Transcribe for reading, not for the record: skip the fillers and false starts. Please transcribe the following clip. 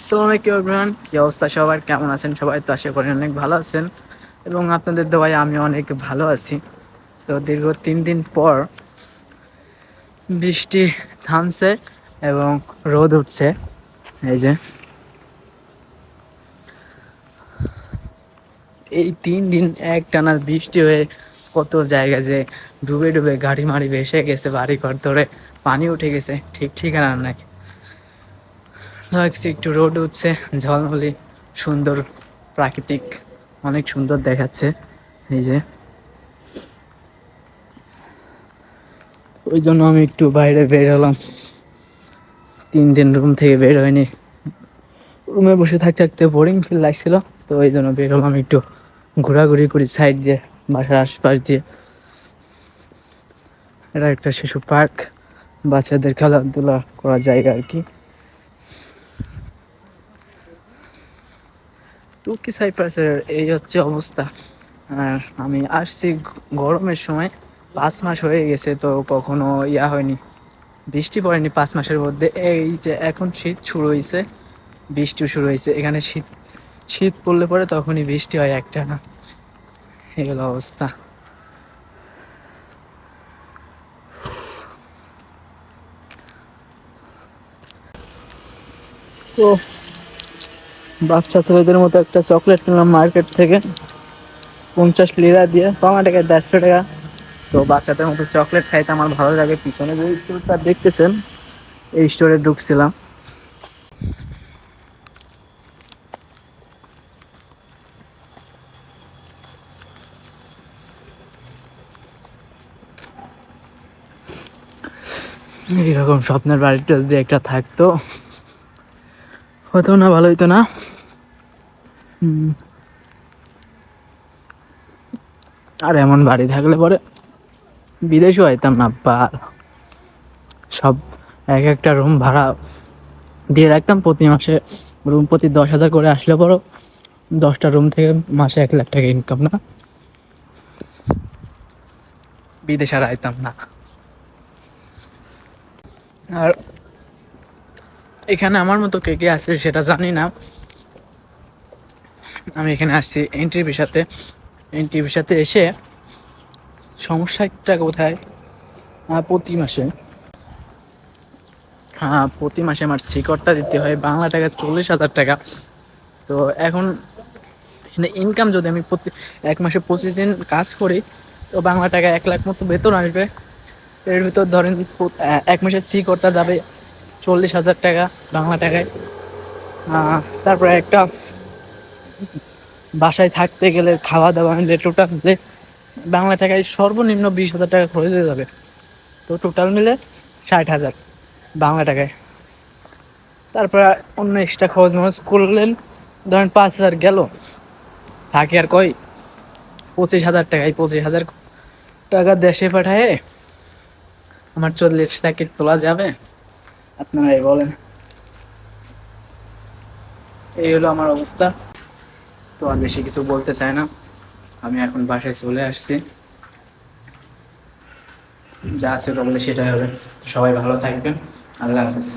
আসসালামু আলাইকুম এভরিওয়ান, কি অবস্থা সবার? কেমন আছেন সবাই? তো আশা করি অনেক ভালো আছেন এবং আপনাদের দোয়ায় আমি অনেক ভালো আছি। তো দীর্ঘ 3 দিন পর বৃষ্টি থামছে এবং রোদ উঠছে। এই যে এই 3 দিন একটানা বৃষ্টি হয়ে কত জায়গা যে ডুবে ডুবে গাড়ি মাড়ি ভেসে গেছে, বাড়ি ঘর ধরে পানি উঠে গেছে, ঠিক ঠিকানা নাই। একটু রোদ উঠছে, ঝলমলি সুন্দর প্রাকৃতিক, অনেক সুন্দর দেখাচ্ছে। এই যে ওই জন্য আমি একটু বাইরে বের হলাম। 3 দিন রুম থেকে বের হয়নি, রুমে বসে থাকতে থাকতে বোরিং ফিল লাগছিল। তো ওই জন্য বের হলাম, একটু ঘোরাঘুরি করি সাইড দিয়ে, বাসার আশপাশ দিয়ে। এটা একটা শিশু পার্ক, বাচ্চাদের খেলাধুলা করার জায়গা আর কি। তুর্কি সাইপ্রাসের এই হচ্ছে অবস্থা। আর আমি আসছি গরমের সময়, 5 মাস হয়ে গেছে, তো কখনো হয়নি, বৃষ্টি পড়েনি 5 মাসের মধ্যে। এই যে এখন শীত শুরু হয়েছে, বৃষ্টি শুরু হয়েছে। এখানে শীত শীত পড়লে পরে তখনই বৃষ্টি হয় একটা না, এগুলো অবস্থা। তো বাচ্চা ছেলেদের মতো একটা চকলেট কিনলাম মার্কেট থেকে, 50 লিরা দিয়ে, কমা টাকা 150 টাকা। তো বাচ্চাদের মতো চকলেট খাইতে আমার ভালো লাগে। পিছনে যে স্টোরটা দেখতেছেন, এই স্টোরে ঢুকছিলাম। এইরকম স্বপ্নের বাড়িটা যদি একটা থাকতো, হতো না? ভালো হইতো না? আর এমন বাড়ি থাকলে পরে বিদেশও হইতাম না। বা সব এক একটা রুম ভাড়া দিয়ে রাখতাম, প্রতি মাসে রুম প্রতি 10,000 করে আসলে পরও 10টা রুম থেকে মাসে 1 লাখ টাকা ইনকাম না, বিদেশ আর আইতাম না। আর এখানে আমার মতো কে কে আছে সেটা জানি না। আমি এখানে আসছি এন্ট্রি ভিসাতে। এন্ট্রি ভিসাতে এসে সমস্যাটা কোথায়? প্রতি মাসে আমার সিকরটা দিতে হয় বাংলা টাকা 40,000 টাকা। তো এখন ইনকাম যদি আমি প্রতি 1 মাসে 25 দিন কাজ করি, তো বাংলা টাকা 1 লাখ মতো বেতন আসবে। এর ভিতর ধরেন 1 মাসে করতে যাবে 40,000 টাকা বাংলা টাকায়। তারপরে একটা বাসায় থাকতে গেলে, খাওয়া দাওয়া মিলে টোটাল মিলে বাংলা টাকায় সর্বনিম্ন 20,000 টাকা খরচ হয়ে যাবে। তো টোটাল মিলে 60,000 বাংলা টাকায়। তারপর অন্য এক্সট্রা খরচ মরচ করলেন, ধরেন 5,000 গেল, থাকে আর কই 25,000 টাকা। এই 25,000 টাকা দেশে পাঠায় আমার 40 লাখে তোলা যাবে? আপনারাই বলেন। এই হলো আমার অবস্থা। তো আর বেশি কিছু বলতে চাই না, আমি এখন বাসায় চলে আসছি। যা আছে বললে সেটাই হবে। সবাই ভালো থাকবেন। আল্লাহ হাফেজ।